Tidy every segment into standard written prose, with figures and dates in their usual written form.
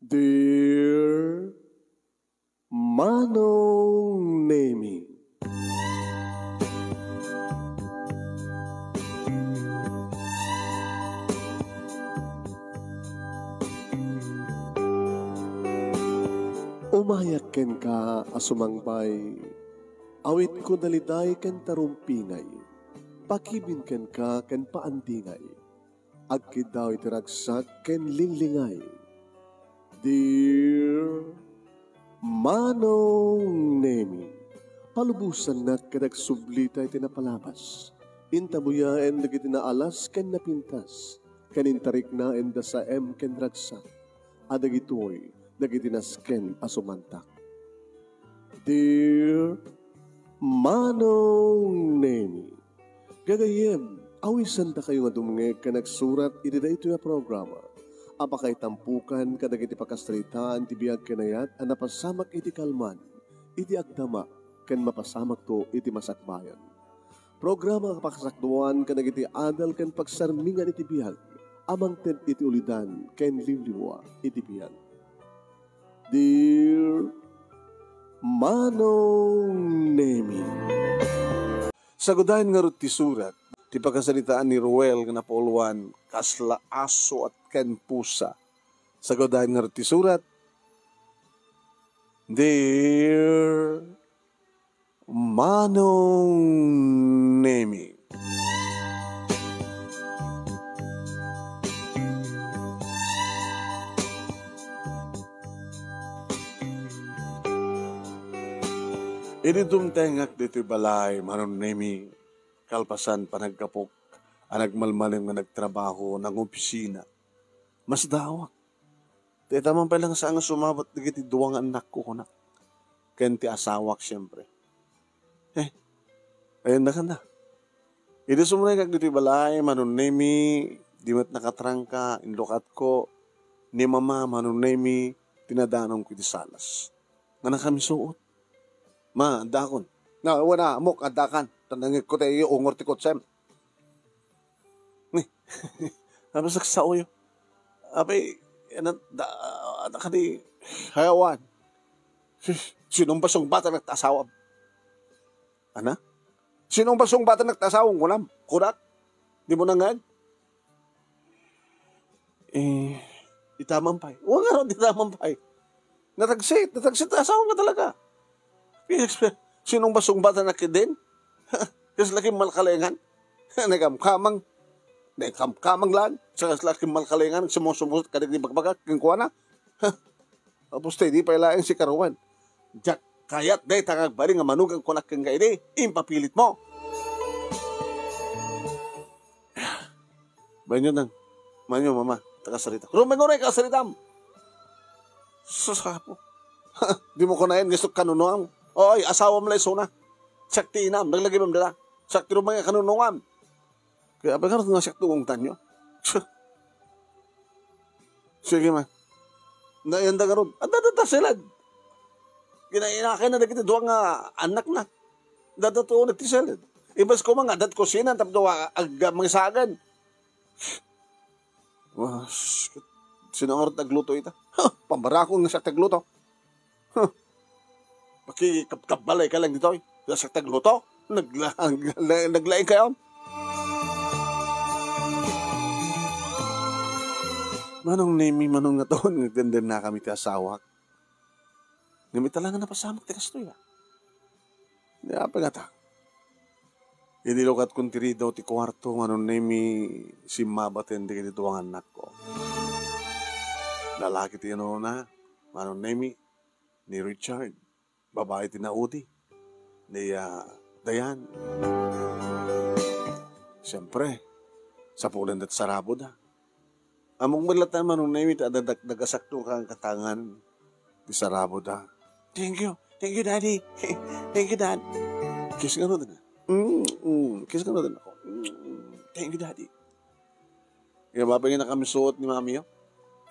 Dear Manong Nemi, umayak ken ka asumangbay, awit ko daliday ken tarumpingay, pakibin ken ka ken paandingay, agkid daw itiragsak ken linglingay. Dear Manong Nemi, palubusan na kadag sublita iti napalabas. Intabuya en dagiti naalas ken napintas, kanintarik na en sa ken ragsak, adagitoy dagiti nasken asumantak. Dear Manong Nemi, gagayem, awisan ta kayo nga dumngeg ka nagsurat iti daytoy a programa. Apakay tampukan kadag iti pakastritaan ti biag kanayat a napasamak iti kalman, iti agdama, ken mapasamak to iti masakbayan. Programa kapakasakduan kadag iti adal ken pagsarmingan iti biag, amang ted iti ulidan ken limlimwa iti biag. Dear Manong Nemi, sagudahin nga ti surat, ti pagkasalitaan ni Ruel nga napuluan, kasla aso at ken pusa. Sagudahin nga ti surat, Dear Manong Nemi, ididumtengak dito balay, Manong Nemi, kalpasan panagkapok, anagmalmalim nga nagtrabaho ng opisina. Mas dawak. Ti tamang pa lang saan nga sumabat digiti duwang anak ko kunak. Ken ti asawak siyempre. Ayun na ka na. Idi sumunay kag dito balay, Manong Nemi, di mat nakatrangka, inlokat ko, ni mama, Manong Nemi, tinadanom ko di salas. Nga na kami suot. Ma, dakon. Na, wala, mok, adakan. Tanangit ko tayo, ungor ti kotsem. Tapos nagsauyo. Apay, nakadi, hayawan. Sinong basong bata nagtasawam? Ana? Sinong basong bata nagtasawam? Kunak? Di mo nangag? Itamang pay. Huwag nga rin, itamang pay. Natagsit, asawam ka talaga. Sinong basong bata nakidin? Kasi laki malkalengan. Kamang lang. Sa laki malkalengan. Sumusumut kadag di bagbagak. Kingkuha na. Tapos tayo di pa ilaing si Karuan. Jack, kayat day tangag bari nga manugang kunak kang gaidi. Impapilit mo. Banyo nang. Manyo mama. Takasarita. Rumenguray kasaritam. Susapo. Di mo kunayan. Gusto kanunuang. Oy, asawa mo lang suna. Sakti inam, naglagay mo dala. Sakti rumang nga kanunungan. Kaya apa nga sakti kong tanyo? Sige man. Nayanda ka ron. At dadata sila. Kinainakay na dagiti duwang anak na. Dadatuon at tisalad. Ibas ko mga adat ko sinan tapos mga sagan. Sinangorot nagluto ita. Pambarakong nga sa tagluto. Pakikapbalay ka lang dito. Sa tagluto. Naglaing kayo. Manong Nemi, manong nga taon. Nagdandam na kami ti asawak. Ngamit talaga napasamak ti kastoy. Hindi apa nga ta. Inilukat kong tiri daw ti kwarto. Manong Nemi, si mabaten di kiti tuwang anak ko. Lalaki ti ano na. Manong Nemi, ni Richard. Babae ti Naudi. Ni Dayan. Siyempre, sa pulan at sarabo da. Among malatan Manong Nemi, nagasakto kang katangan. Di sarabo da. Thank you, Daddy. Thank you, Dad. Kiss ka na din. Kiss ka na din ako. Thank you, Daddy. Kaya mapagin na kami suot ni Mami.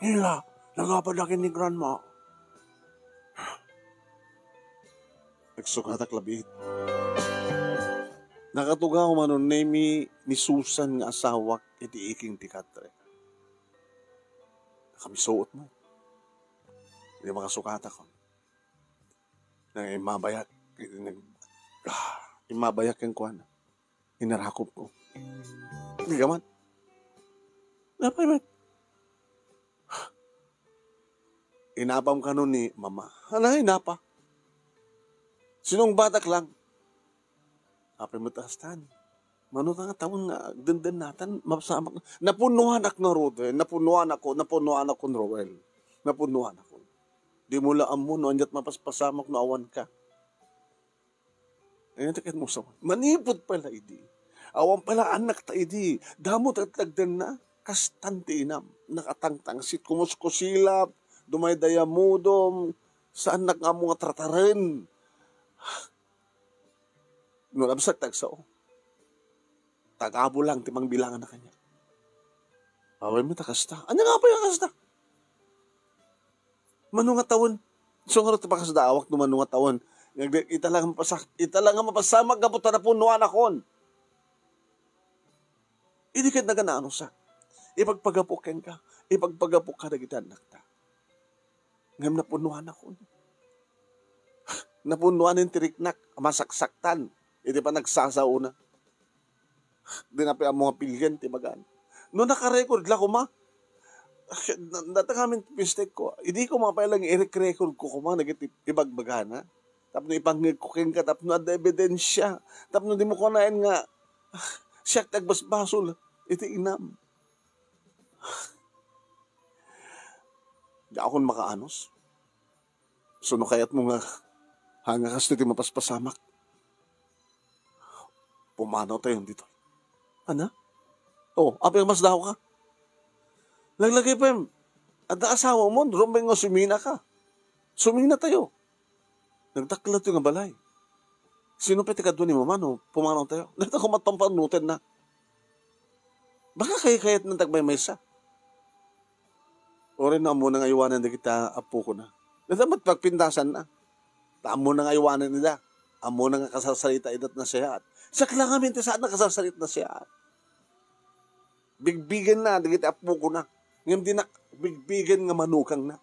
Hila, nagapadakin ni Grandma. Nagsukatak labit. Nakatugaw Manong Nemi ni Susan nga asawak iti iking ti katre. Kami suot mo. Hindi makasukat ako. Nang imabayak. Imabayak yung kuwan. Inarakop ko. Hindi ka man. Napay man. Inapam ka nun ni mama. Hala, inapa. Sinong batak lang. Apay mo taastan. Mano nga taon nga, dandan natin, mapasamak na. Napunuhan ako na Rodel. Napunuhan ako Roel. Napunuhan ako. Di mo laam mo, no, anjat mapaspasamak na awan ka. Ayun, takit mo sa manipod pala, idi. Awan pala anak ta, idi. Damot at lagdan na, kastante inam. Nakatangtang sit, kumuskusilap, dumaydaya mudom, saan na nga mga trataren. No, labsak tagsao. Tagabo lang, timang bilangan na kanya. Away mo takasta. Ano nga pa yung kasta? Manunga tawon. So nga rin pakasda, awak no manunga tawon. Ita lang mapasamag na puta na punuan akon. Idikit na ganaano sa. Ipagpagapukin ka. Ipagpagapuk ka na kita nakta. Ngam na punuan akon. Napunuan yung tiriknak. Masaksaktan. Hindi pa nagsasauna. Di na pa ang mga pilyan, tibagaan. Noong nakarecord lang ko, ma. Natang mistake ko. Hindi ko mapalang i-record ko kuma, nag-ibagbagana. Tapos na ipangikukin ka, tapos na ada ebidensya. Tapos na di mo kunain nga, siyak tagbasbasol, iti inam. Di ako makaanos. So no kayat mo nga, hanga kas iti mapaspasamak. Pumanaw tayo dito. Ano? Oh, apa yung mas daw ka? Laglagay pa yung, at asawa mo, rumay nga sumina ka. Sumina tayo. Nagtaklat yung balay. Sino pati ka doon ni mama, no? Pumanaw tayo. Nagta ko matampanutin na. Baka kaya-kayat ng tagbay maysa. O rin na muna nga iwanan na kita, apo ko na. Nagta magpagpindasan na. Taan mo na nga iwanan nila. Amo na nga kasarsalita idat na siya. Sakla nga minti saan na kasarsalita na siya. Bigbigan na, dagiti apo ko na. Ngayon din na, bigbigan nga manukang na.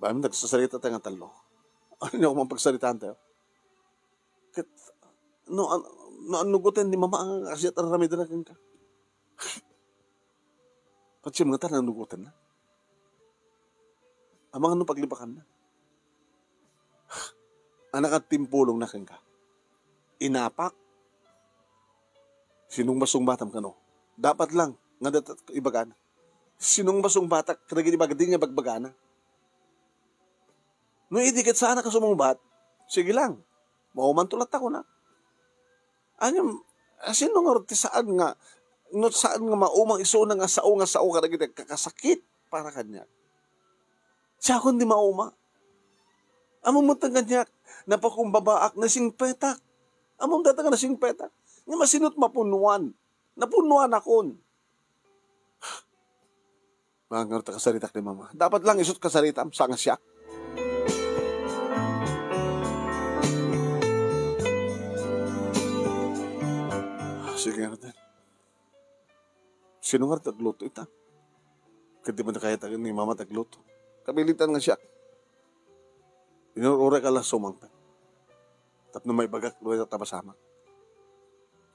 Ba't nagsasalita tayo nga talo? Ano niyo kung mapagsalitaan tayo? Anugutin ni mama ang asyat ang ramidaragan ka. Patsi mga tayo nanugutin na. Amang ano paglipakan na. Anak at timpulong na kang ka. Inapak. Sinong basong batam ka no? Dapat lang, nga dapat ibagana. Sinong basong batak, kanagin ibagadi nga bagbagana. No, idikit sana ka sumungbat, sige lang, maumantulat ako na. Anyam, sino nga roti saan nga, no saan nga maumang iso na nga sao kanagin kakasakit para kanya. Siya akong di mauma. Among mo ganyak, napakumbabaak na singpetak. Among data na singpetak. Nga masinot mapunuan. Napunuan akon. Mga nga rita kasaritak ni mama. Dapat lang isot kasaritam, sanga siya. Sige nga rita. Sino nga rita tagluto ita? Kasi di ba na kaya ni mama tagluto? Kabilitan nga siya. Inurura ka lang sumangta. Tap na may bagak, luway na tabasama.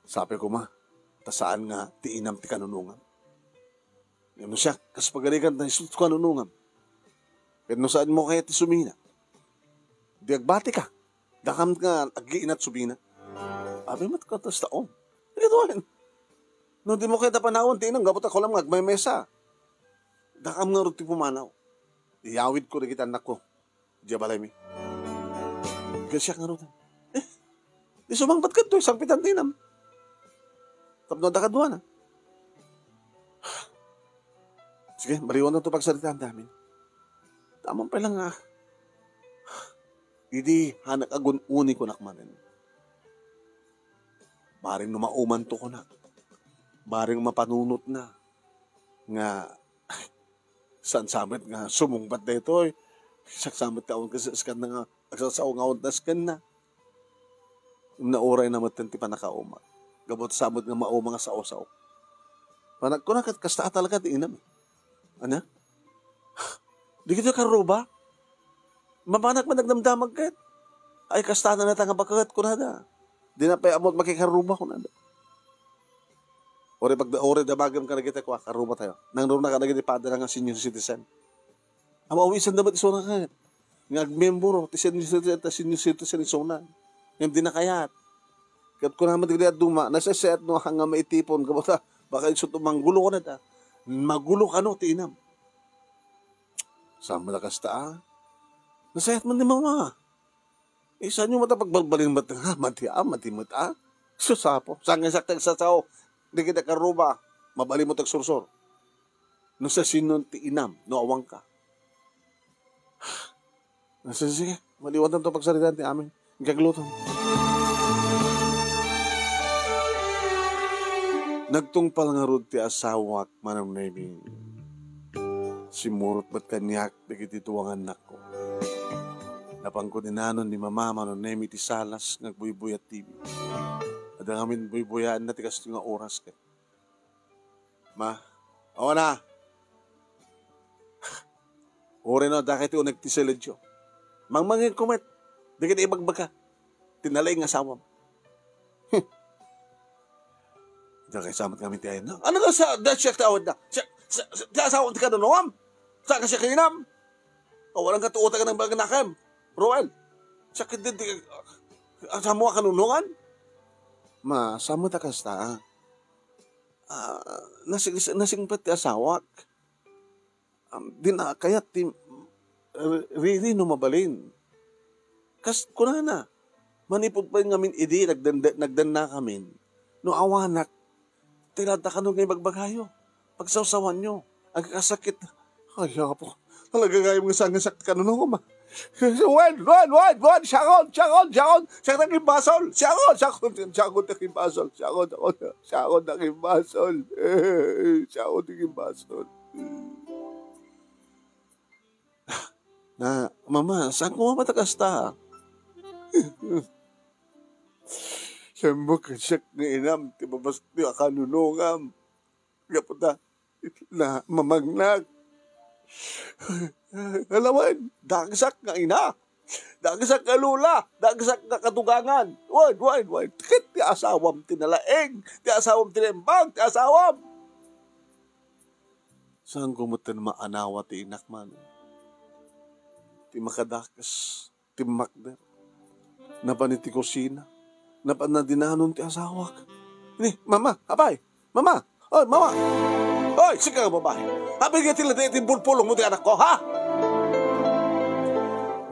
Sabi ko ma, tasaan nga tiinam ti kanunungan. Ano siya, kas pagalikan na isulot ko kanunungan. Pero no saan mo kaya ti sumina? Di agbati ka. Dakam nga ag-iinat sumina. Abi mat ka tas taon. Ito rin. No di mo kaya tapanawon, tiinam, gabot ako lang agmay mesa. Dakam nga ruti pumanaw. Iyawid ko na kita anak ko. Diya balay mi. Gasyak nga rutan. Di sumangpat ka to, isang pitan tinam. Tapno da kadwa na. Sige, baliwan na ito pagsalitaan namin. Tamang pa lang nga. Hindi, hanak agun-uni ko nakmanin. Baring numauman to ko na. Baring mapanunot na. Nga, saan samit nga, sumungbat na ito. Saksamit kaon kasi skan na nga, agsasaong-aon na skan na. Nauray na matanti pa nakauma. Gabot samot nga mauma nga sao-sao. Panag ko na kasta talaga di inam. Ano? Di kita karuba. Mamanak man nagdamdamag kat. Ay kastana na tanga bakagat ko nada. Di na pa amot makikaruba ko nada. Ore damagam ka na kita kwa karuba tayo. Nang doon na ka nagitipada nga senior citizen. Ang awisan dapat iso na ka. Ngag-membro, ti senior citizen iso na. Ngayon di na kayat. Kat ko naman tigli at duma, nasa set no hanga maitipon, kamuta, baka iso manggulo ko na ta. Magulo ka no, tinam. Sama na kasta nasayat man ni mama. Isa nyo matapagbalbalin mati, mati mata. Susapo, sangin saktag sa tao, di kita karuba, mabali mo tagsursor. No sa sinon ti inam, no awang ka. Nasa sige, maliwatan to pagsalitan ti amin. Gaglutan. Nagtungpal nga rod ti asawak manang nemi. Simurot ba't kanyak dagiti tuwangan nako. Napangko dinanon ni mama manang nemi ti salas ngagbuybuyat TV. Ada ngamin buybuyaan na ti kasto nga oras ka. Ma, awa na. Ore no, dakit yung nagtisilidyo. Mangmangin kumet, dagiti ibagbaga. Tinalay nga asawam. Diyan kayo samat kami tiyayin na. Ano ka sa siya tawad na? Siya asawang ti kanunungam? Saan ka siya kainam? O walang katuutan ka ng baga nakam. Roel, siya kadin ti asamo ka kanunungan? Ma, samo ta kasta. Nasingpat ti asawak. Di na kayat ti really no mabalin. Kas kuna na. Manipod pa ngamin idi, nagdan na kamin. No awanak, tilada ka nung bagbagayo. Pagsawsawan nyo, ang kakasakit. Ay, po. Talaga kayo mga sangasak ka nung ma. Wan, sakon. Sakon na kimbasol. Sakon na kimbasol. Na, mama, saan ko mamatagasta? Siyempre ka siya nga inam, tibabas niya kanunungam. Kaputa, na mamagnak. Alawan, dagsak nga ina. Dagsak nga lula. Dagsak nga katugangan. Wan. Tikit, ti asawam tinalaeng. Ti asawam tinembang. Ti asawam. Saan gumutin maanawa ti inakman? Ti makadakas. Ti makder. Napan ti kusina. Napan na dinanon ti asawak. Ini, mama, abay. Mama. Oy, mama. Oy, sige ka babae. Abay ka tila ti pulpulong mo ti anak ko, ha?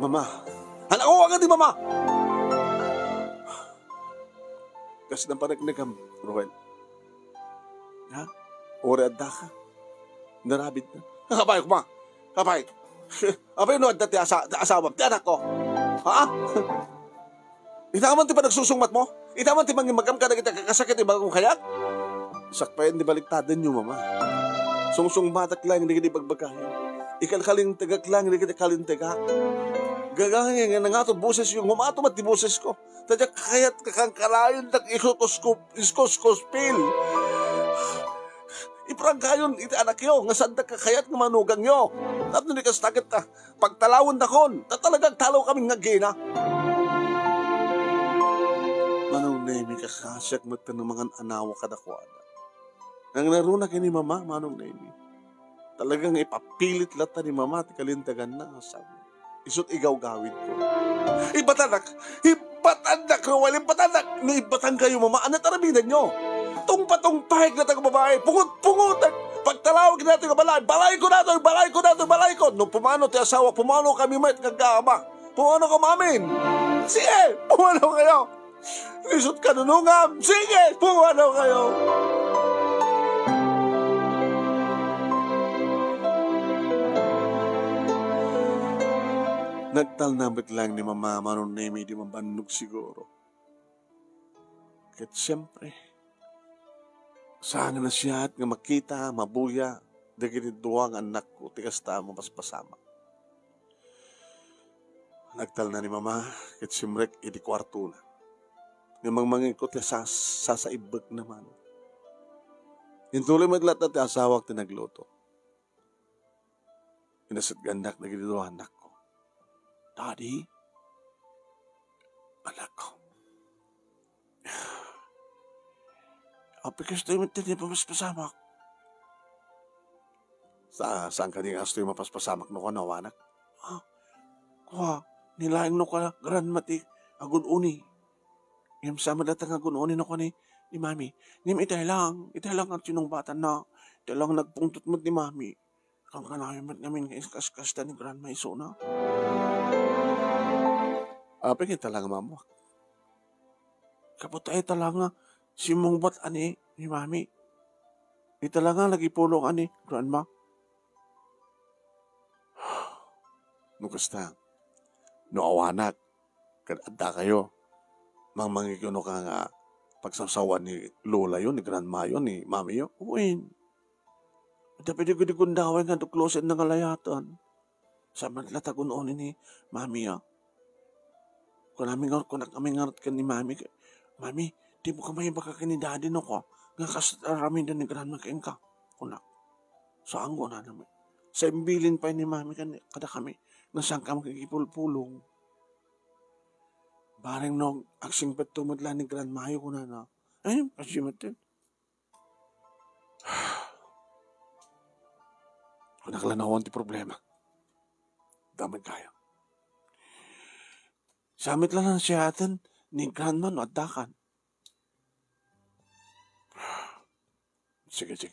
Mama. Anak ko, agad di mama. Kasi nang panagnagam, Roel. Ha? Ore adda ka. Narabid na. Abay ko, ma. Abay. Abay no adda ti asawam. Ti anak ko. Ha? Ita man ti pa nagsusungmat mo? Ita man ti mangimagam ka na kita kakasakit iba kong kayak? Sakpayan di baliktadan nyo, mama. Sungsung batak lang, hindi kita ipagbagayan. Ikalkaling tagak lang, hindi kita kaling tagak. Gagangin nga nga ito, boses yung humatomat di boses ko. Tadya kayat kakangkalayon, iskospil. Iprangkayon, iti anak yo, nga sanda kakayat nga manugang yo. Tapos hindi ka stagat ta, pagtalawon na kon, talagang talaw kaming nagina. Manong Nemi, kakasyak magta ng mga anawa kadakwada. Nang naruna kay ni mama, Manong Nemi. Talagang ipapilit lata ni mama at kalintagan na sabi. Isot igaw gawin ko. Ibatanak, Rowel, ibatan kayo mama, ano tarabinan nyo? Tungpatong pahig na taga babae, pungot, pagtalawag natin ng balay ko. Nung pumano ti asawa, pumano kami mayat kagama. Pumano ka mamin. Sige, pumano kayo. Isot kanunungam, sige, pumano kayo. Nagtalnamit lang ni mama Manong Nemi di mabannog siguro. Kat siyempre, saan na siya at nga makita, mabuya, dagiti duwang anak ko, tikas tamo paspasama. Nagtal na ni mama, kat simrek, iti kwarto na. Nga mangmangin ko, sasaibag naman. Yung tuloy maglat na ti asawak tinagluto. Inasit gandak na gito anak ko. Daddy, anak ko. Apikas tayo matindi pamaspasamak. Saan ka niya gusto yung mapaspasamak no ka na, anak? Nilaing no ka grandmati agun-uni. Yung sama datang agun-uni no ka ni mami. Nim itay lang ang sinungbatan na. Itay lang nagpungtot mo ni mami. Kang kanayon mat namin kaskas-kasta ni grandma iso na. Apin kita lang mamuak. Kaputay talaga simong bat ani ni mami. Ita lang nga nagipulong ani grandma. Nukasta. No awanak. Kadada kayo. Mangikuno ka nga pagsasawan ni lola yun, ni grandma yun, ni mami yun. Uwin. Dapat yung kundawa nga tuklosin ng alayatan. Sa manlatagun ni mami ya. Kung kami ngarat ka ni mami. Mami, di mo kamay baka ka ni daddy no ko. Nga kasaramin din ni grandma kain ka. Kunak. Saan ko na naman. Sa imbilin pa ni mami kada kami. Nga saan ka makikipulpulong. Bareng nung aksing patumad lang ni grandma ko na. Ay, kasi matin. Kung nakalanawan ti problema. Damay kaya. Samit lang ang siyatan ni grandma no adakan. Sige.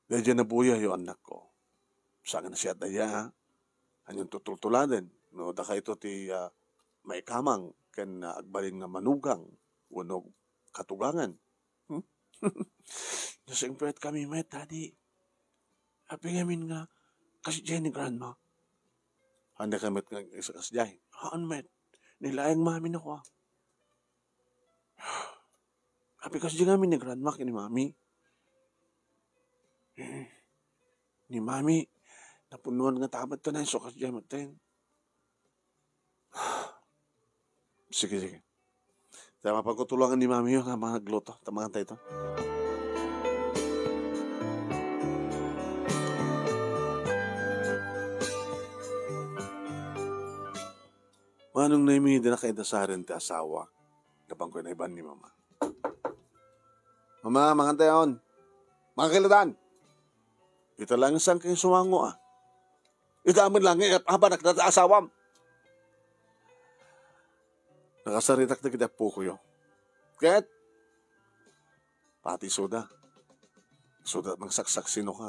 Dahil na buya yung anak ko. Saan na siya daya. Anyong tutultuladen. No, daka ito ti may kamang kan agbaling nga manugang. Unog katugangan. Nasingpret kami may daddy. Happy ngamin nga kasi dyan ni grandma. Handa kami nga isa kasi dyan. Haan met. Nilayang mami na ko. Happy kasi dyan kami ni grandma kini mami. Ni mami. Napunuan nga tamat to na yung sukas dyan matin. Sige. Tama pagkutulungan ni mami yung mga nagluto. Tamahan tayo ito. Manong naimi din na kaidasarin ti asawa. Kapang ko na iban ni mama. Mama, mangantayon. Mga kilatan. Ito lang isang kayo sumango Ito amin lang haba nakita asawam. Nakasaritak na kita po ko yun. Kaya't pati soda. Soda magsaksak sino ka.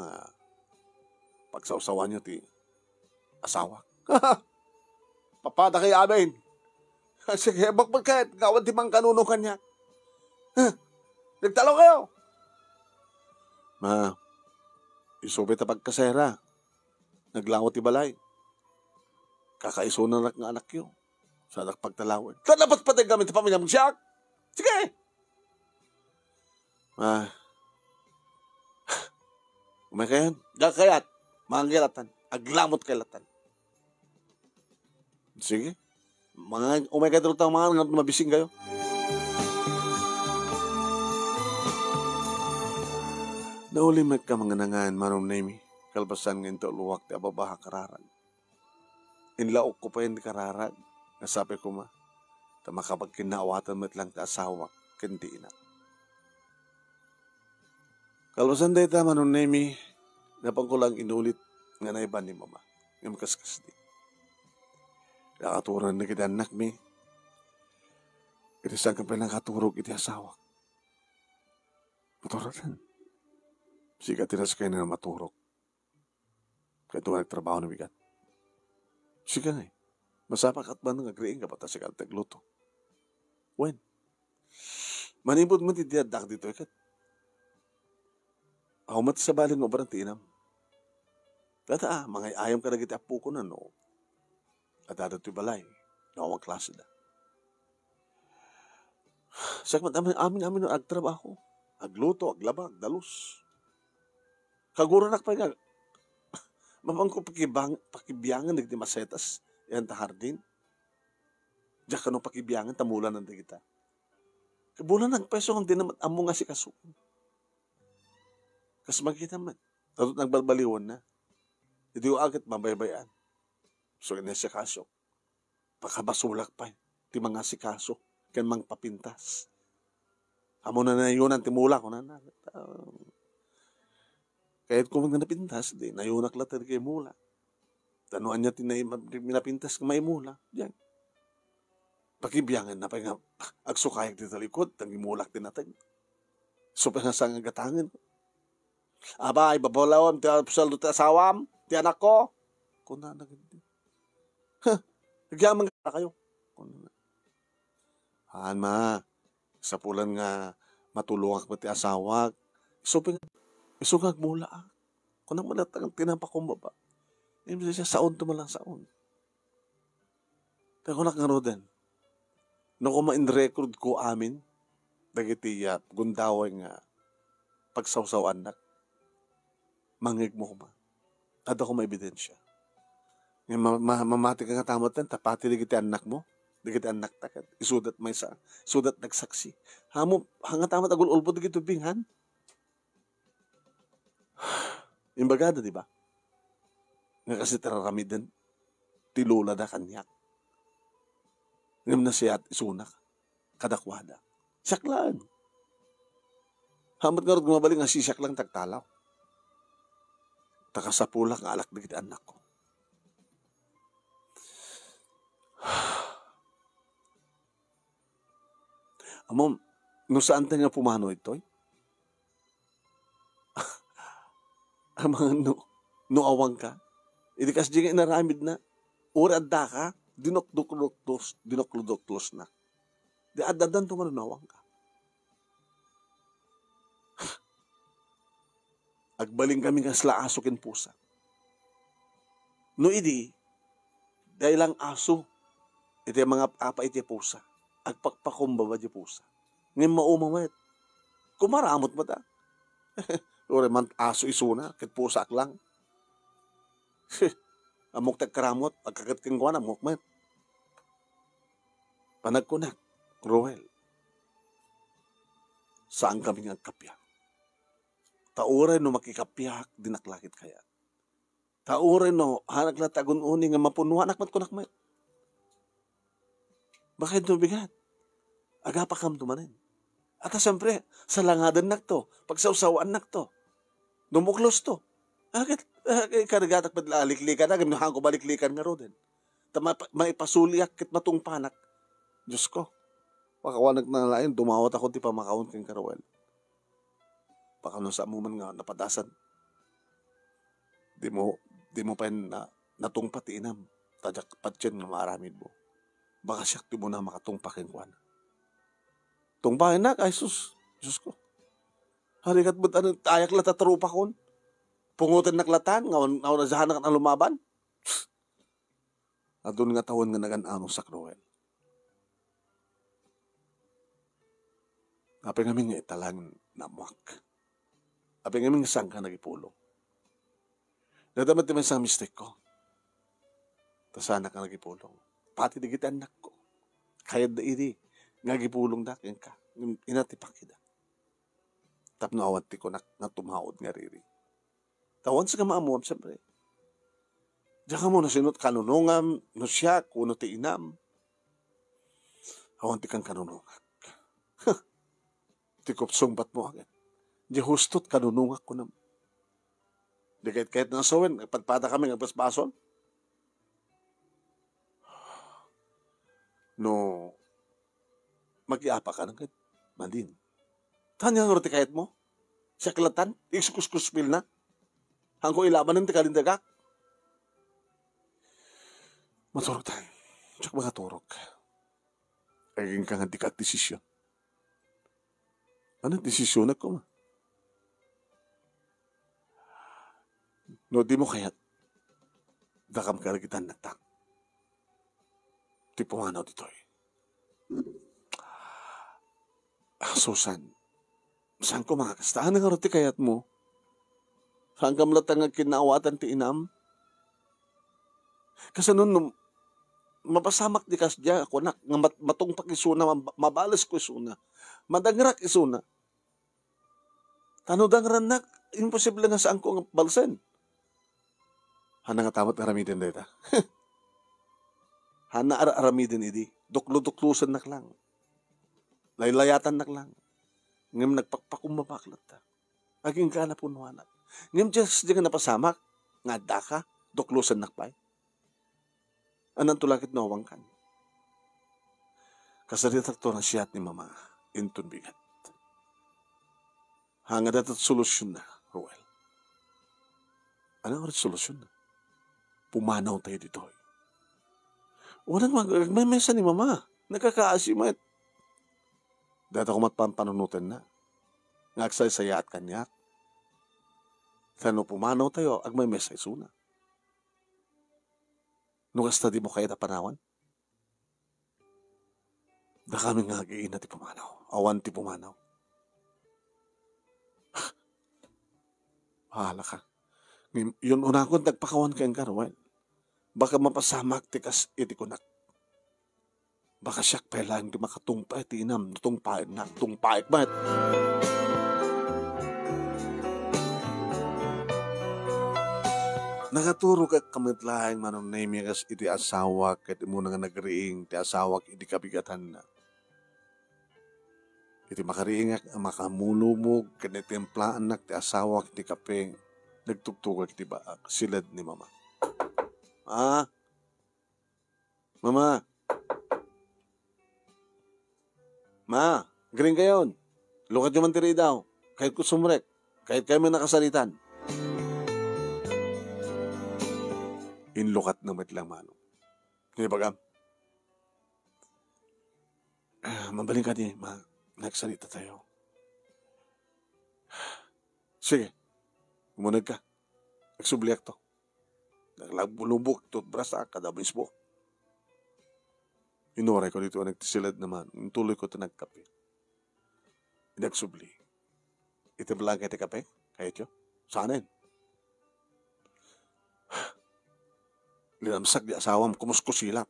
Pagsausawan nyo ti asawa. Papada kay amin. Sige, bakit kawan ti mang kanuno kanya. Nagtalo kayo. Ma, isubit na pagkasera. Naglangot ti balay. Kakaisunan nga anak yun. Sa pagtalawin. Kaya dapat patay gamit ti pamilya mong siyak. Sige. Ma, umay kayan. Gakayat. Manggilatan. Aglamot kailatan. Sige. Mga umay kayo tulog mga mabising kayo. Naulimag ka mga nangan manom naimi. Kalbasan nga ito luwak ti ababaha kararan. Inlaok ko pa yun kararan. Nasabi ko makapag kinaawatan mo't lang ti asawa. Kundi ina. Kalbasan dahi ta manom naimi. Napang ko lang inulit nga naiban ni mama. Yung kaskas di. Nakaturan na kita anak mi. Iti saan ka pa nakaturog iti asawa. Maturaran. Siga tinas kayo na maturog. Kaya ito nagtrabaho na bigat. Siga nga Masapak at ba nang agriing ka pata sa kaltagluto. When? Manibod mo titiyadak dito ikat. Ako mati sa balin mo barang tinam. Tata mga ayam ka na kita apu ko na no. At ato ito'y balay. Nawang klase na. Sakmat amin no agtrabaho. Agluto, aglaba, agdalus. Kaguranak pa nga. Mamang ko pakibiyangan nagdi masetas. Yan tahardin. Diyak ka nung pakibiyangan, tamulan ng kita. Kabulan ng peso kung di naman amo nga si kasukin. Kas magkita man. Tatot nagbarbaliwan na. Hindi ko agad mabaybayan. So, siya kaso. Pagkabasulak pa, ti mga si kaso. Kan mang papintas. Amo na yun ang timula ko na. Kahit kung napintas, di nayunak lahat kay mula. Tanuan niya minapintas may mula. Diyan. Pakibiyangan na pa nga, agsukayag dito likod, tangimulak din natin. So, pa nga sa gatangan. Aba, ibabalawan, pusal doon asawam, ti anak ko. Kung na nagandi. Nagyaman ka kayo. Haan ma, sa pulan nga, matulungan ka ti asawag. So, isugag mula. Kung na malatang tinapakumbaba. Ibig siya, saon tumalang saon. Pero kung nakangarodan, no kung ma-in-record ko amin, dagiti gundaway nga pagsawsaw anak, mangig mo ma. At ako ma-ebidensya. Mamati ka nga tamot yan, tapati dagiti anak mo, dagiti anak takat, isudat may sa, isudat nagsaksi. Hanga tamot agul-ulpo dagiti tubinghan. Imbagada, di ba? Nga kasi tararamidan, tilula na kanyak. Ngam na siya at isunak, kadakwada. Siyak lang. Hamat nga rin gumabalik nga siyak lang tagtalaw. Takasapulak nga alak dagiti anak ko. Amom, no saan tayo nga pumano ito? Ang mga no awang ka. Hindi kasi di nga inaramid na. Ura adda ka, dinokdoklos na. Di adadan tumanunawang ka. Agbaling kami nga sila asukin pusa. No idi, dahil lang aso, iti mga apa iti pusa. Agpakpakumbaba di pusa. Ngayon maumamit. Kumaramot ba ta? Ure man aso isuna, kit pusa lang. Amok tagkaramot, pagkakat kang kuwan, amok met. Panagkunak, Roel. Saan kami nga kapyak? Tauren no makikapyak, dinaklakit kaya. Tauren no, hanak na tagun-uni nga mapunuan, akmat kunak met. Bakit no bigat? Agapakam tumanin. At siyempre, sa langadan nak to, pagsawsawan nak to, dumuklos to. Agad, karagatak padlaliklikan, agad nuhang ko baliklikan nga ro din. Maipasuliak kit matong panak. Diyos ko, pakawanag na lain, dumawat ako ti pamakaon kang karawel. Pakano sa amuman nga napadasan. Di mo pa yun natungpat inam. Tadyak patyan nga maaramid mo. Baka siyak di mo na makatungpak yung kwan. Tungpakin na, ay sus, Diyos ko. Harikat ba't ayak lata tarupa kon? Pungutin naklatan, ngawan nazahan na lumaban. At doon nga tawon nga naganano sa Cruel. Apay nga nga italang namuak. Apay nga sang ka nagipulong. Nadamat naman sa mistake ko. Tasana ka nagipulong. Pati digit anak ko. Kaya da iri. Ngagipulong da ka. Inatipak kita. Tapno awat ti ko na tumawad nga riri. Tawan sa kamaamuam, siyempre. Diyan ka mo na sinot kanunungam, no siya, kuno ti inam. Awan ti kang kanunungak. Ti kupsong bat mo agad. Di hustot kanunungak ko nam. Di kahit na sawin, pagpada kami ng basbason. No, mag-iapa ka ng malin. Tanya nga ti kahit mo? Siya kalatan, ikuskuspil na. Hangko ilaban ng tikalindagak. Maturog tayo. Tsak mga turog. Ayun ka nga dikat desisyon. Ano desisyon ko ma? No, di mo kaya't dakam kalagitan na tak. Di pumanaw dito eh. Susan, saan ko makakastahan ng arati kayat mo? Saan ka malatang kinawatan ti inam? Kasi nun, mapasamak di kas diya ako nak, nga matong pakisuna, mabalas ko isuna, madangrak isuna. Tanudang ranak, imposible nga saan ko ang balsen. Hana nga tamat aramidin dito. Hana aramidin idi. Duklo-duklusan nak lang. Laylayatan nak lang. Ngam nagpakpakumapaklat ta. Aging ka na punuanak. Ngam just di ka napasamak. Nga daka. Duklusan nakpay. Anang tulakit na huwang kan. Kasaritak to na siyat ni mama. Intun bigat. Hangad at solusyon na, Ruel. Anong oras solusyon na? Pumanaw tayo dito. Walang magmamesa ni mama. Nagkakaasimat. Dati ako matpampanunutan na. Ngaksay saya at kanyak. Kano pumanaw tayo, agmamesa isuna. Nukasta di mo kaya na panawan? Da kami nga agiin na ti pumanaw. Awan ti pumanaw. Bahala ka. Yun una ko nagpakawan kayang karwan. Baka mapasamak ti kas iti kunak. Baka siyak pailang di makatungpa iti inam. Tungpaik na. Tungpaik ba't? Nakaturo ka kamitlaing manong naimigas iti asawak kat mo nga nagriing ti asawak iti kabigatan na. Iti makariingak makamulumog kanitimplaan nak ti asawak ti kapeng nagtugtugag ti baak silad ni mama. Mama. Ma, galing kayon. Lukat yung mantiri daw. Kahit ko sumrek. Kahit kayo may nakasalitan. Inlukat na matlang mano. Hindi bagam. Mabaling ka di, ma. Nagsalita tayo. Sige. Umunag ka. Nagsubliak to. Naglagbulubok. Toothbrush kada mismo. Inuray ko dito nagtisilad naman. Tuloy ko ito nagkape. Nagsubli. Ito ba lang kayo kape? Kahit yun? Saanin? Linamsak di asawam. Kumuskusilap.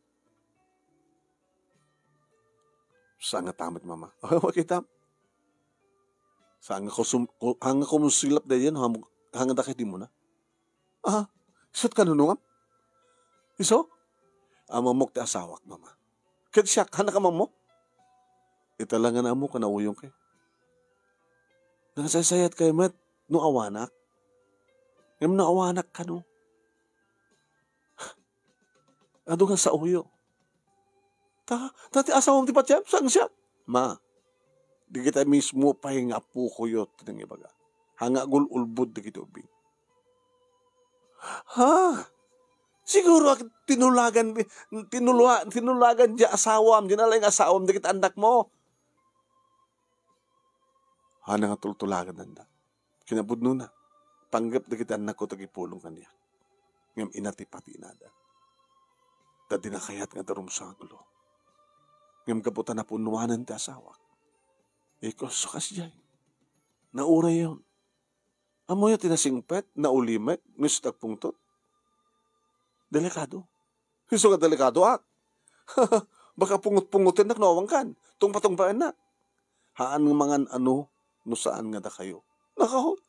Saan nga tamit, mama? Makita. Saan nga kumusilap na yan, hanga dakit mo na. Isot ka nunungam? Iso? Mamok ti asawak, mama. Kaya siya, hana ka mo? Italangan na mo, kanauyong kayo. Nakasasayat kayo, mat, no awanak. Ngayon na awanak ka, no? Ado nga sa uyo. Tati asawang ti patyam, saan siya? Ma, di kita mismo pahinga po kuyot ng ibaga. Hanga gululbud di kita ubing. Siguro tinulagan di asawam, di nalang asawam di kita andak mo. Hana nga tultulagan nanda. Kinabudno na. Panggap di kita anak ko tagipulong kanya. Ngam inati pati inada. Dati na kayat nga darum sa gulo. Ngam kaputan na punuanan ti asawak. Iko, sukas jay. Naura yun. Amo yung tinasingpet, naulimek, nustag pungtot. Delikado. Hiso ka delikado, ak. Baka pungot-pungotin nak nawang kan. Tungpatungpaan na. Haan ng mga ano, no saan nga da kayo. Nakaho.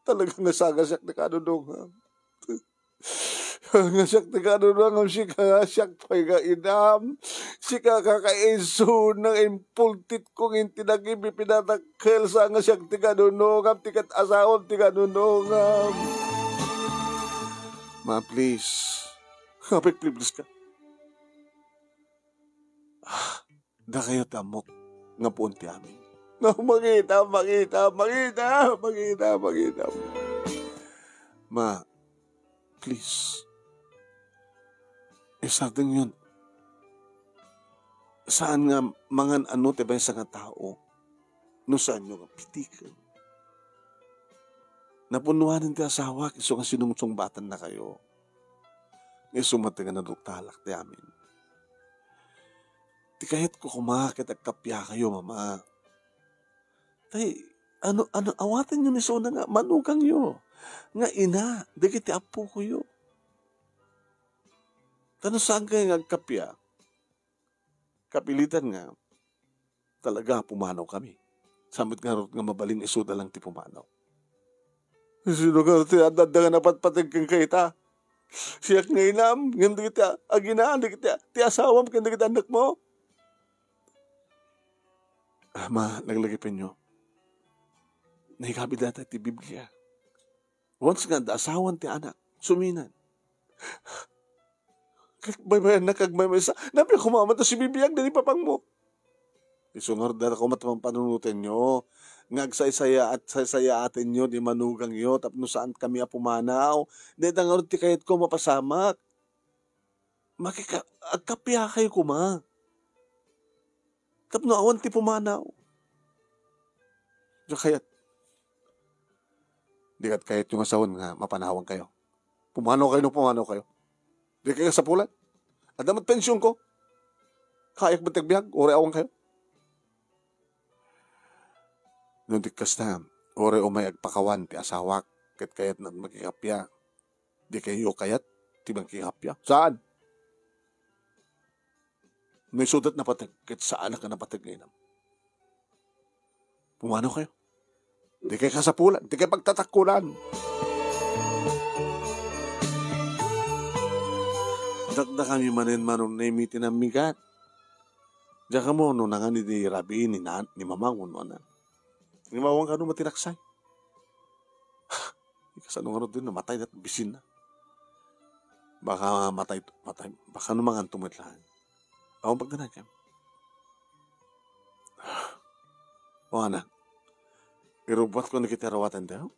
Talagang nasagasyak na kanunong. Ngasak na kanunong si kagasyak pa'y kainam. Si kakakaiso ng impultit kong intinagim ipinatakil sa ngasak ti kanunongam, tikat asawam ti kanunongam. Ma, please. Kapit, please ka. Da kayo tamok nga po ti amin. Makita. Ma, please. Isagdang yun. Saan nga mga ano tibay sa nga tao? No saan nyo nga pitikan? Napunuanan ti asawa, iso nga sinungsungbatan na kayo. Iso mati nga naduktalak ti amin. Ti kahit ko kumakit at kapya kayo, mama. Tay, ano, awatan nyo ni Sona nga, manugang nyo. Nga ina, di kiti apo ko yo. Tano saan kayo nga kapya? Kapilitan nga, talaga pumanaw kami. Samit nga nga mabaling isuda lang ti pumanaw. Sino ka, ti adad nga napatpatig kang kaita? Siya nga inam, hindi kita aginaan, hindi kita ti asawam, hindi kita anak mo. Ma, naglagipin nyo. Nahikabid natin ti Biblia. Once nga, asawan ti anak, suminan. Kagbaybayan na kagbaybayan sa, nabi kumaman to si Bibiyag, dali papang mo. Isunod na ako matamang panunutin nyo. Ngagsaysaya at saysaya atin nyo, di manugang nyo, tapno saan kami apumanaw. Di dangarot ti kayat ko mapasamak. Agkapya kayo kuma. Tapno awan ti pumanaw. Di kayat. Di kayat yung asawan nga mapanawang kayo. Pumanaw kayo. Di kayo sa pulan. Adamat pensyon ko. Kayak batagbiag, ore awang kayo. Nung tikas na, ore o may agpakawan, ti asawak, kayat na magkikapya. Di kayo kayat, ti magkikapya. Saan? May sudat na patag, kahit saan ka na patag ngayon. Pumano kayo? Di kayo kasapulan, di kayo pagtatakulan. Dagda kami manin manong naimitin ang migat. Diyan ka mo, nung nga ni Rabi, ni Mamang, na. Ni Mamang ka nung matinaksay. Ikasanong ano din, namatay na, bisin na. Baka matay, baka nung mga tumitlahan. Ako pagdanag yan. O anak, irubat ko na kita rawatan tayo.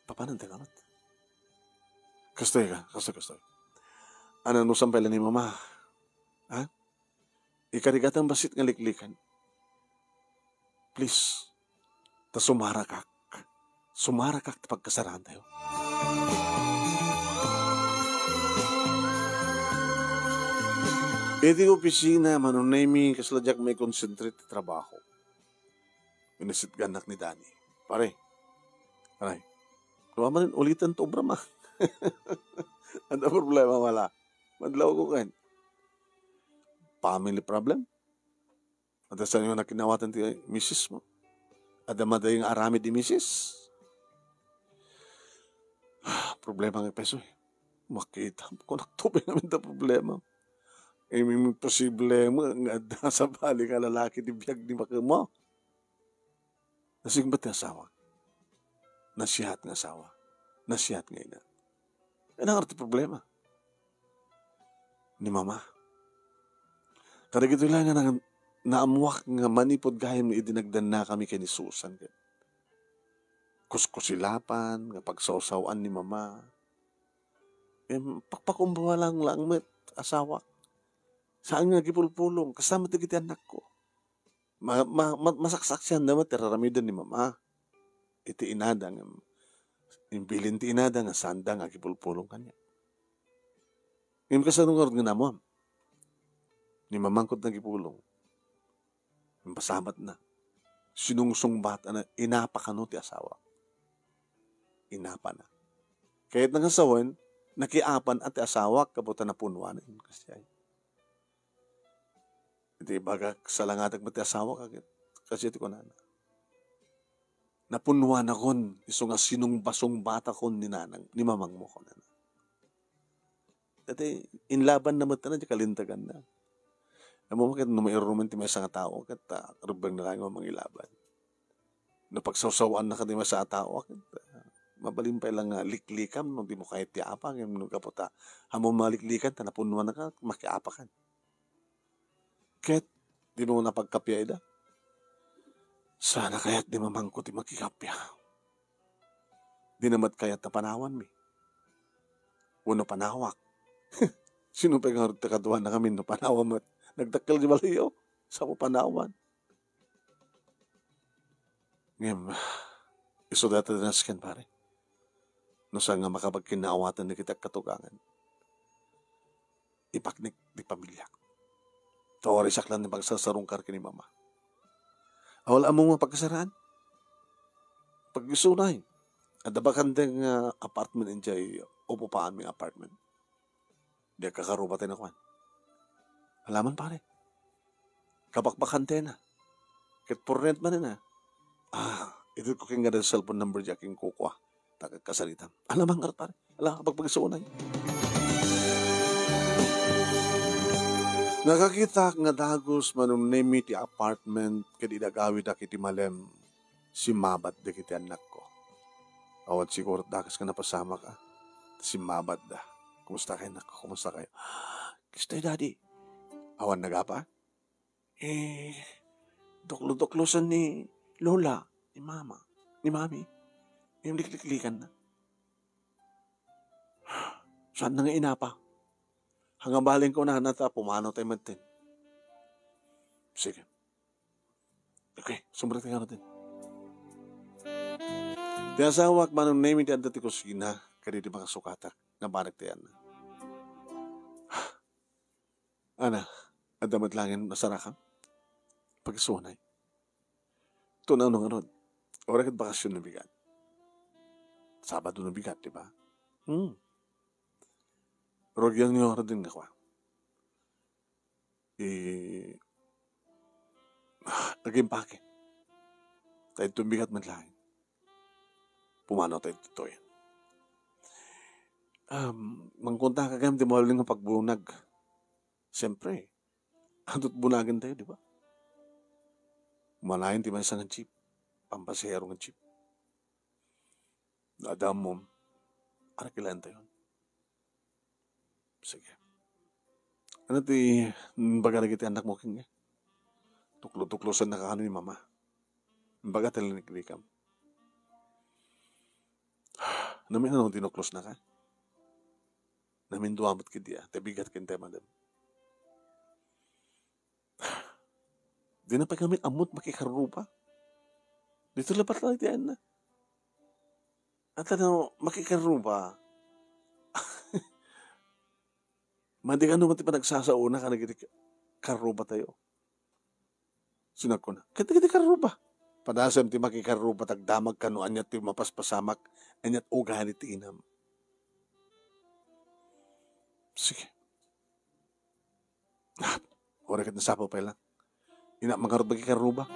Papanan tayo kanot. Kastoy ka, kastoy. Ano nung sampailan ni Mama? Ha? Ikarigatang basit nga liklikan. Please, sumarakak pagkasarahan tayo. Iti opisina, manunaymi, kasladyak may concentrate trabaho. Minasit ganak ni Dani. Pare, luwa man ulitan to obra ma. Ano problema wala? Madlaw ko kain. Family problem? At saan yung nakinawatan ti misis mo? At maday yung arami di misis? Problema ng peso eh. Makita ko nagtubig namin ta problema. Eh, may posible mo nga sa bali ka lalaki di biyag di maka mo. Nasing ba't asawa? Nasihat ng asawa. Nasihat nga ina. Yan ang arti problema. Ni Mama. Kada gito lang nga naamuak nga manipod gayam na idinagdan na kami kay ni Susan. Kuskusilapan, nga pagsawsawan ni Mama. Pakpakumbawa lang met asawa. Saan nga gipulpulong, kasama tigiti anak ko. Masaksak siya naman, teraramidan ni Mama. Iti inada nga, imbilin ti inada nga, sanda nga gipulpulong kanya. Ngayon kasanong nga naman, ni Mamangkot na gipulong. Pasamat na. Sinungsong bata na, inapa ka no ti asawa. Inapa na. Kahit nang asawan, nakiapan at asawa, kabuta na punuan. Kasi ay. Hindi baga salangatag mati asawa kagit. Kasi iti ko na. Napunuan akon, iso nga sinong basong bata kon ni nanang, ni mamang mo ko na. Dati, inlaban na mata na, di kalintagan na. Alam mo, nung may iruman ti may sa tao, kata rubang na lang yung mga ilaban. Napagsawsawan na ka di may sa tao, mabalimpay lang nga liklikam, nung di mo kahit tiapang, nung kaputa, hamong maliklikan, napunuan na ka, makiapakan. Kahit di mo napagkapya ida. Sana kaya't di mamangko ti makikapya. Di namat kaya't na panawan mi. Uno panawak. Sino pa yung kaduan na kami no panawan mo? Nagdakkel di balayo. Sa mo panawan. Ngayon, iso data na nasken pare. No sa nga makapagkinaawatan na kita katugangan. Ipaknik di pamilya. Tawari saklan ni pagsasarong kar ni Mama. Awal among mapagkasaraan. Pag-isunay. At dabakandeng apartment enjoy upupaan may apartment. Di kakarubatin ako. Halaman pare. Kabakbakante na. Kit for rent man na. Ito ko king nga cellphone number dyan king kukwa. Takagkasalitan. Alamang pare. Ala, pagpagsunay. Nakakita nga dagos manunemi ti apartment kadi dagawid akiti malem si mabat da kiti anak ko. Awat siguro dakas ka napasama ka. Si mabat da. Kumusta kayo anak ko? Kumusta kayo? Kistay daddy. Awan nagapa? Doklo-doklosan ni Lola, ni Mama, ni Mami. Yung likliklikan na. Saan na nga inapa? Hanggang baling ko na nata, pumano tayo matin. Sige. Okay, sumrat nga natin. Tinasawak manong name iti adati ko sina, kadi di makasukatak, na banak tayan na. Ana, adamat langin masarakam. Pagsunay. Ito na nung anod. Oras at bakasyon na bigat. Sabado na bigat, di ba? Rogyang niyo oras din nga kwa. Naging pake. Tayo tumigat man lang. Pumano tayo totoo yan. Mangkunta ka kayam, di mo alam nga pagbunag. Siyempre, andot bunagan tayo, di ba? Malayan ti man sa ng jeep. Pampasero ng jeep. Nadam mo, arakilan tayo. Sige. Ano ti, baga na kita anak mo kanya? Tuklo-tuklosan na kakano ni mama. Baga talaniklikam. Namin na nung tinuklos na ka? Namin duwamot kiti tabigat kinte madam. Di na pa kami amot makikarupa. Dito lapat lang diyan na. At ano, makikarupa. Mandi ka naman pa nagsasauna ka nagiti karupa tayo. Sinag ko na. Kiti karupa. Padasam ti makikarupa tagdamag ka no anyat ti mapaspasamak anyat ugahan iti inam. Sige. Ora kat nasapo pa lang. Ina mangarot bagi karuba.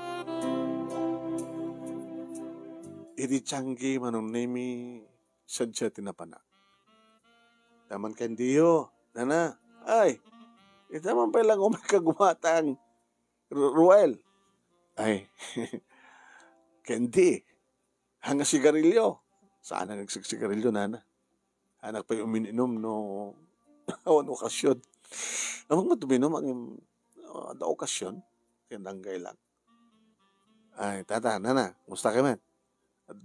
Iti tiyanggi manong nemi sadya tinapana. Taman kandiyo. Nana, ay, ito man pa lang umagkagumatang Ruel. Ay, Kendi, hanga sigarilyo. Saan ang nagsigsigarilyo, nana? Anak pa yung umininom, no, awan okasyon. Amang matuminom ang da okasyon, kinanggay lang. Ay, tata, nana, musta ka man?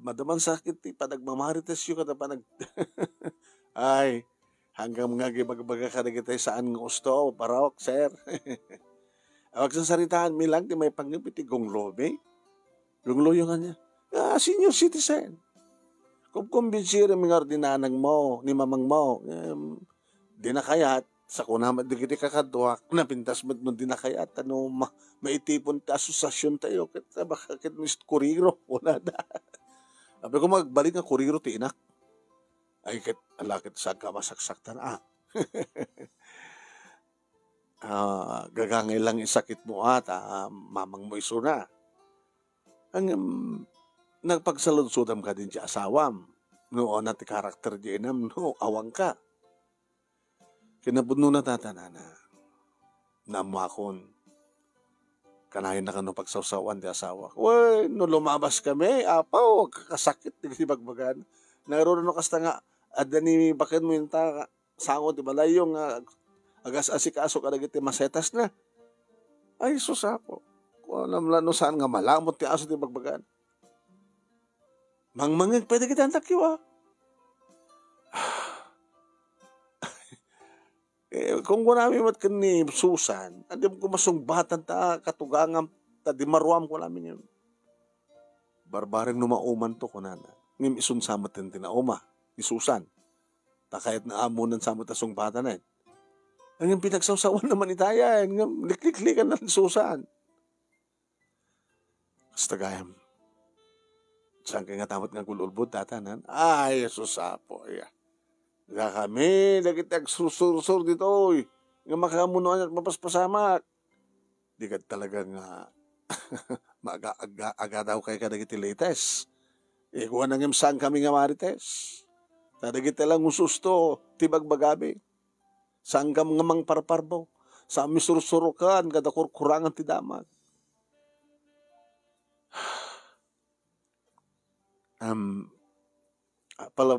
Madaman sakit, panagmamarites yung kada panag... Ay, hanggang mga gibagbaga ka na kita saan ng gusto, parok, sir. Awag sa saritaan, mi lang, di may pangyupiti, gonglo, be? Gonglo yung kanya. Senior citizen. Kung kumbinsirin mga ordinanang mo, ni mamang mo, di na kayat, sa kunamat di kita kakadwak, napintas mo di na kayat, ano, maitipon ta asosasyon tayo, kita baka kita kuriro, wala na. Sabi ko magbalik nga kuriro ti inak. Ay, alakit sa kamasaksak na. Gagangay lang isakit mo mamang mo iso na. Ang nagpagsaludsudam ka din di asawam. Noon na ti karakter di inam, no, awang ka. Kinabudno na tatanana. Namakon. Kanahin na ka no pagsawsawan di asawa. Uy, no lumabas kami, apaw, kakasakit, di bagbagan. Naroon no kasta nga, ada ni bakit mo yung sango, di balay yung agas asikaso ka nagiti masetas na. Ay, susapo. Kung alam lang no saan nga malamot ti aso di bagbagan. Mangmangig, pwede kita ang takyo kung kunami mat ka ni Susan, andi mo kumasungbatan ta katugangan ta di maruam ko namin yun. Barbareng numauman to kunana. Ngim isun samat din tinauma ni Susan. Ta kahit na amunan samat ta sungbatan na. Ang pinagsawsawan naman itayan, likliklikan na ni Susan. Basta gayam. Saan kaya nga tamat nga kululbod tatanan? Ay, susapo. Nga kami, lagi tag-sur-sur dito. Nga makamunuan at mapaspasamak. Di ka talaga nga aga daw kayo ka nagiti latest. Kuha nang saan kami nga marites. Tadagita lang ususto, tibag bagabi. Sanggam nga mang parparbaw. Sa misursurukan, kada kurkurangan ti damag.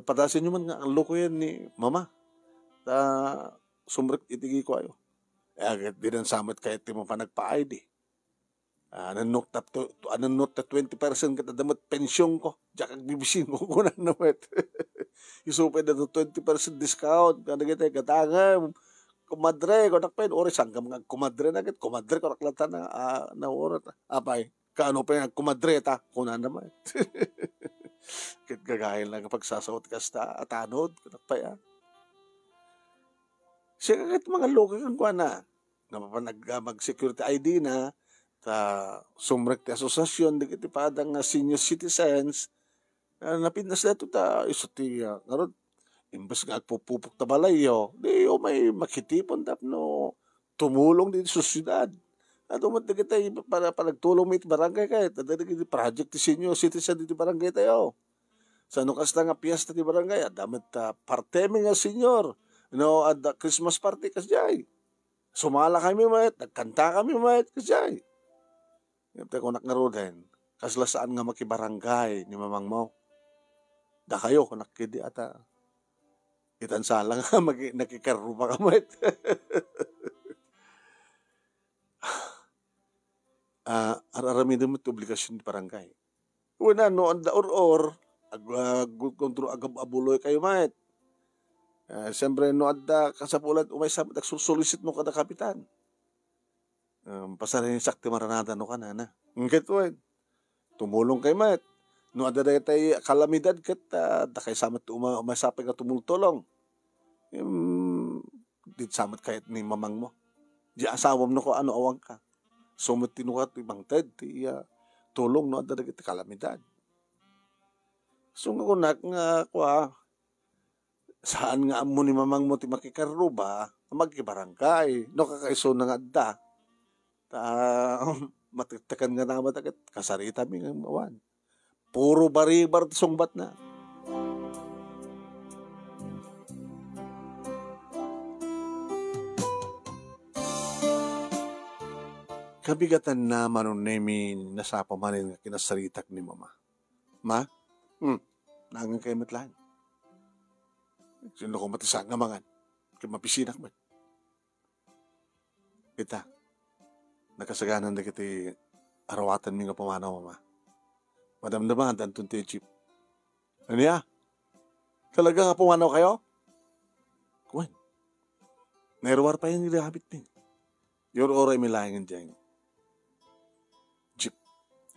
Patasin nyo man nga, ang loko yan ni mama. Sumrek itigi ko ayo. Agad din ang samot kahit di mo pa nagpa-ID. Anong not 20% kita damot pensyong ko. Diyak ang bibisin ko kunan naman. Isupay na to 20% discount. Kada kita katanga, kumadre ko nakpain. Ori sanggam nga kumadre na kit. Kumadre ko naklata na orat. Apay, kaano pa yung kumadre ta. Kunan naman. Kit gagahin lang pagsasawat kasta at anod. Nakpay Siya kahit mga loko kang kuha na mag-security ID na sumrek ti asosasyon di kiti padang senior citizens napindas na ito iso ti ngaron imbes nga agpupupok ta balayo di may makitipon no tumulong din sa syudad at umat na kita para nagtulong may barangay kahit di project ti senior citizen di barangay tayo sa ano kasta nga piyesta ti barangay at damat parteme nga senior at the Christmas party kasjay. Sumala kami mayat, nagkanta kami mayat kasjay. Yung tayo nakngaro din, kasla saan nga makibarangay ni mamang mo. Da kayo, kung nakidi ata. Itansala nga, nakikarupa ka mayat. Ararami naman ito obligasyon ni barangay. Una, no, anda or, kontro agab-abuloy kayo mayat. Siyempre, no adda kasapulat, umay sabi, nagsusulisit no kada kapitan. Pasarin yung sakti maranada no ka na. Ngit ko tumulong kay mat. No adda dahi tayo kalamidad kat, da kay samat umay sabi ka tumultulong. Di samat kahit ni mamang mo. Di asawam no ko ano awang ka. Sumut tinukat ibang ted, tulong no adda dahi kalamidad. So nga ko saan nga amo ni mamang mo ti makikaruba, magkibarangay, no kakaiso na nga da. Matitakan nga naman agad, kasarita mi nga mawan. Puro baribar sungbat na. Kabigatan na manunemin nasa pamanin nga kinasaritak ni mama. Ma? Nangang kayo matlan. Sino ko matisang nga mangan. Kaya mapisinak man. Kita. Nakasaganan na kiti arawatan mi nga pumanaw, mama. Madamdaman, dantun ti jeep. Ano ya? Talaga nga pumanaw kayo? Kuwan. Nairwar pa yung nilakabit din. Your oray milayangan dyan. Jeep.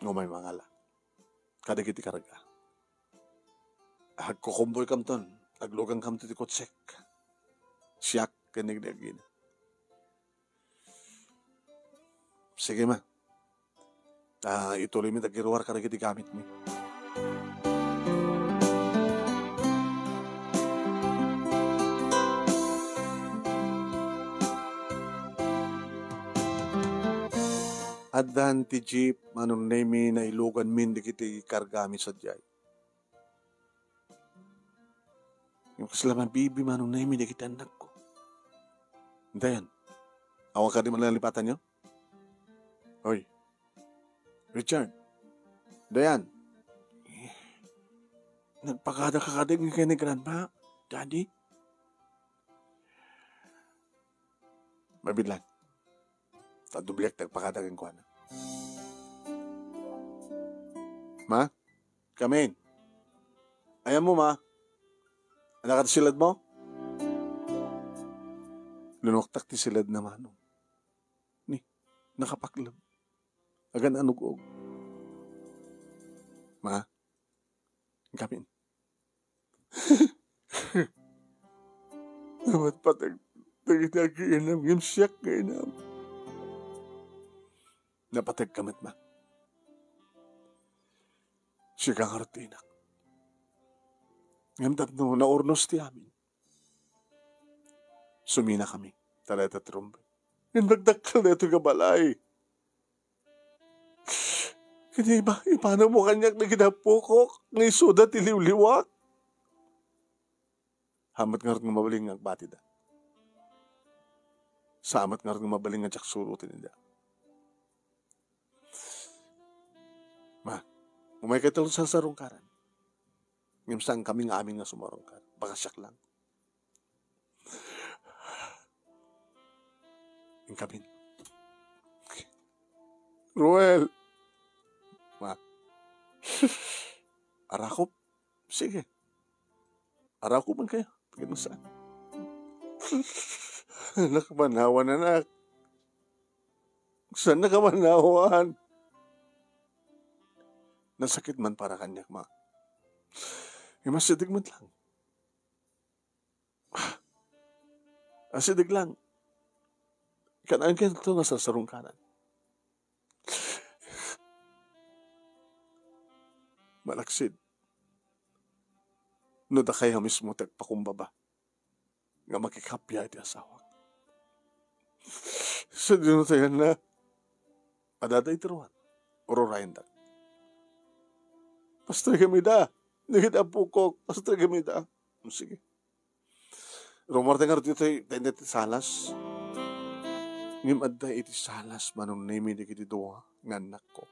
Ngumay mangala. Kada kiti karaga. Kukumboy kam ton. Aglugang kam ti kotsek. Siyak kanigdagin. Sige ma. Ituloy mi tagiruwar ka na kiti gamit mi. Addan ti jeep manong nemi na ilugan min di kiti kargami sa jay. Yung kaslaman bibi manong nemi di kiti anak ko. Dayan, awang ka di man lipatan nyo? Hoy, Richard, Dayan, nagpakada-kakadig ng kaya ni Grandma, Daddy? Mabidlan. Tadubliak nagpakadagan ko na. Ma? Come in. Ayan mo, ma. Anak at silad mo? Lunoktak ti silad na manong. Ni, nakapaklab. Agan anugog. Ma? Come in. Namat patag. Nagitagiinam. Yung siyak ka inam. Napatag kamit, ma. Siya kang hartinak. Ngamdap no, naurnos ti amin. Sumina kami. Taleta trumbe. Nagdagdakal na ito kabalay. Kanya iba na mo kanyak na ginapukok. Ngayon suda tiliw-liwak. Hamat nga rin mabaling nga bati da. Samat nga rin mabaling nga tsak surutin nila. Ma, umay kayo talo sa sarungkaran. Ngayon saan kami nga aming nga sumarungkar. Baka siyak lang. Yung kami. Ruel. Ma. Arakop. Sige. Arakop man kayo. Pagano saan. Nakamanawan, anak. Saan nakamanawan? Nasakit man para kanyak, ma. Masidig man lang. Asidig lang. Kanaan ka ito nga sa sarungkanan. Malaksid. No da kaya mismo tagpakumbaba. Nga makikapya iti asawa. Sa dinutayan na adaday tiruan. Ororayan da. Pastra kami da. Nagit ang pukok. Pastra kami da. Sige. Rumarte nga dito iti salas. Ngim adda iti salas manong nemi di kiti doa nga anak ko.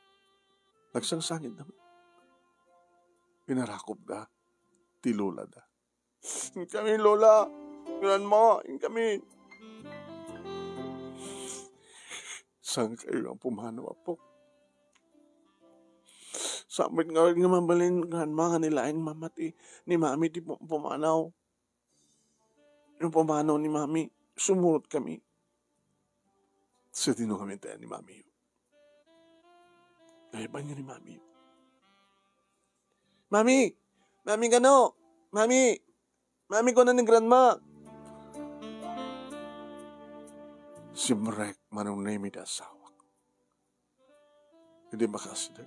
Nagsangsangit naman. Pinarakop da. Ti lola da. Yung kami lola. Yunan mo. Yung kami. Saan kayo ang pumanaw po? Samit nga rin nga mabalin nga mga nilaing mamati ni mami di pumanaw. Yung pumanaw ni mami, sumunod kami. Sa dino kami tayo ni mami. Naiban niya ni mami. Mami! Mami gano! Mami! Mami ko na ni grandma! Si Marek manong naimi da asawa. Hindi makasidag.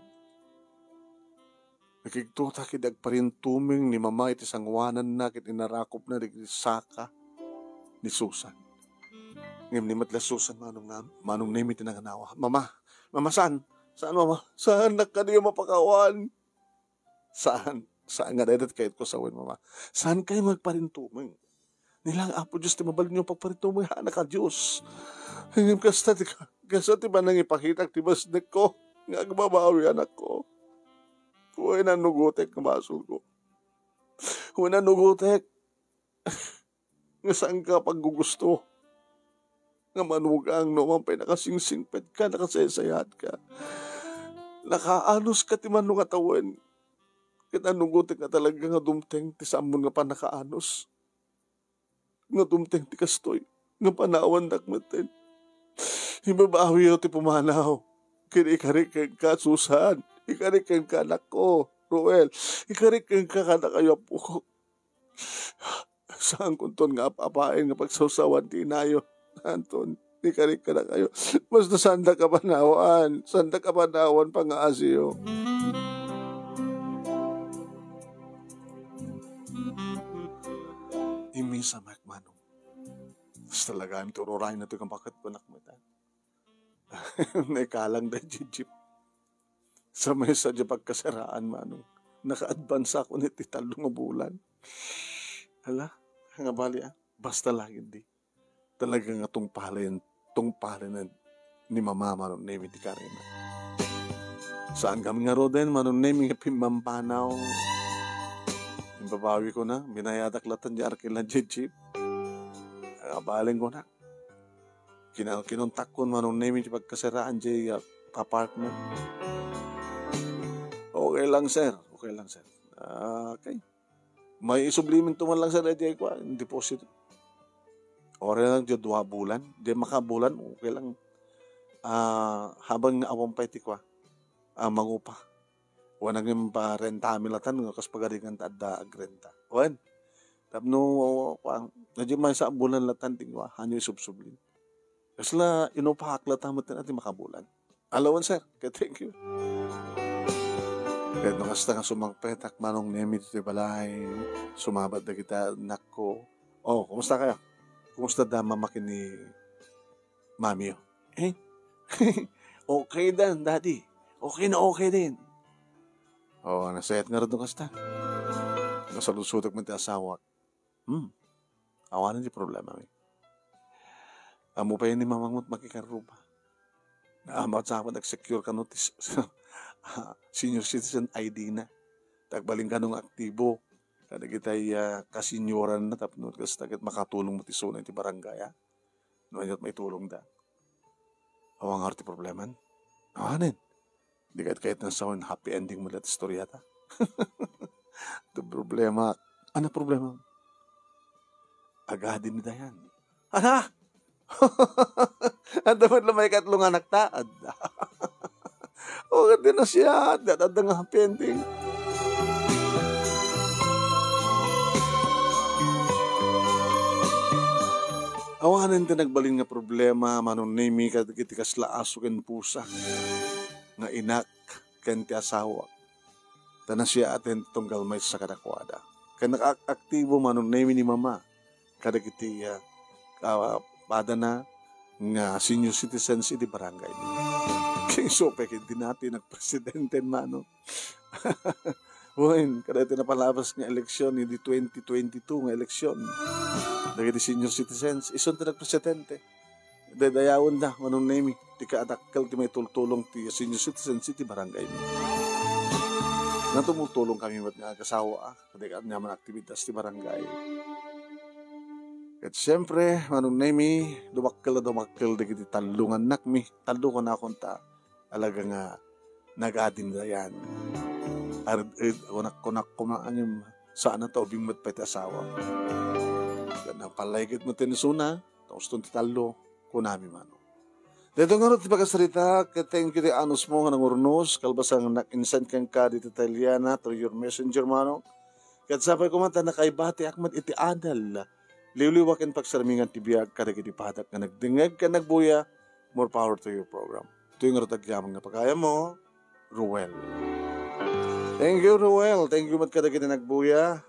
Nakiktuta kidag pa rin tuming ni mama iti sangwanan na kit inarakop na di saka ni Susan. Ngayon ni matla Susan manong name iti nanganawa. Mama saan? Saan mama? Saan na ka niyo mapakawan? Saan? Saan nga dadat kahit ko sawin mama? Saan kayo magparintuming? Nilang apo Diyos ti mabalik niyo pagparintuming anak ka Diyos. Ngayon kasta ti ba nang ipakita ti basnek ko? Nga agbabawi anak ko. Huwag na nugutek na basol ko. Huwag na nugutek. Nga saan ka paggugusto? Nga manugang naman pa nakasingsingpet ka, nakasayasayat ka. Nakaanos ka ti manong atawan. Kita nugutek na talaga nga dumteng ti samon nga pa nakaanos. Nga dumteng ti kastoy. Nga panawan dakmatin. Hibabawi o ti pumanaw. Kini-ikarik ka Susan. Ikarik kang kanak ko, Ruel. Ikarik kang kakanak kayo po. Saan kunton nga apapain nga pagsawsawan tinayo. Anton, ikarik ka na kayo. Basta sanda ka panawan. Sanda ka panawan pang aasiyo. Imisa makmanong. Basta talagaan tururay na ito kang bakit ko nakmatan. Naikalang da jijip. Sa mesa dyan pagkasaraan, manong. Naka-advance ako ni titalo nga bulan. Hala, nga bali basta lang hindi. Talaga nga tungpalin na ni mama manong nemi ti Karina. Saan kami nga roden, manong nemi nga pimampanaw. Yung babawi ko na, binayadaklatan di arkil na jijip. Kabaling ko na. Kinontak ko manong nemi ti pagkasaraan di apartment. Okay lang, sir. Okay. Okay. May sublimin tuman lang sa ready ko, deposit. Ore lang dyan 2 bulan. Di makabulan, okay lang. Habang awang paiti ko, mangupa. Wanag yung pa-renta milatan, kas pagaringan taada agrenta. Wan. Tapno, nadyo may sa bulan latan, tingwa, hanyo subsublin. Kasi la, inupahaklatan mo natin makabulan. Alawan, sir. Okay, thank you. Kahit nakasta nga sumangpetak manong nemi dito balay, sumabad na kita, nako. Oh, kumusta kayo? Kumusta dama makin ni mami? Okay din, daddy. Okay na okay din. Oh, nasayat nga rin kasta. Nasalusutag mo ti asawa. Awanan di problema mi. Amo pa yun ni mamangot makikaruba. Naamat sa akin nag-secure ka notice. Senior citizen ID na. Tagbaling ka nung aktibo. Kada kita'y kasinyoran na tapno. Kasi tagat makatulong mo ti sunay ti barangay. Noon may tulong da. Awang harti probleman. Awanin. Di kahit na sa happy ending mo lahat istorya ta. Ito problema. Ano problema? Agadin ni Dayan. Ana! Ang dapat lamay katlong anak taad. O, ganda na siya. Dadad nga happy ending. Awanan din nagbalin nga problema, manunimi ka kitikas laaso ken pusa. Nga inak ken ti asawa. Tana siya atin tunggal may sa kadakwada. Kaya naka-aktibo manunimi ni mama. Kada kiti pada na nga senior citizens iti barangay. Kaya sope kinti natin nagpresidente mano. Buhin, kada ito napalabas nga eleksyon, hindi 2022 nga eleksyon. Dagiti senior citizens, ison ta nagpresidente. Dadayawon na, manong name, di ka atakal ti may tultulong ti senior citizens iti barangay. Natumutulong kami mat nga kasawa, kada ka naman aktivitas ti barangay. At siyempre, manong name, dumakkel dagiti talungan nakmi, talo ko na akong ta, alaga nga nagadin na yan. Kunak kumaan saan na to, bingmat pa iti asawa. Na palaygit mo tinisuna, tapos itong titalo, kunami mano. Dito nga rin ti pagkasarita, kateng kiti anos mo nga nangurnos, kalbasang nak-insent kang ka dito Italiana through your messenger mano. Kat sapay kumanta na kay bati akmat iti adal. Liwliwakin pagsarmingan ti biyag kada kiti patak nga nagdingeg ka nagbuya, more power to your program. Ito yung ratagyamang nga pagkaya mo, Ruel. Thank you, Ruel. Thank you mat kada kiti nagbuya.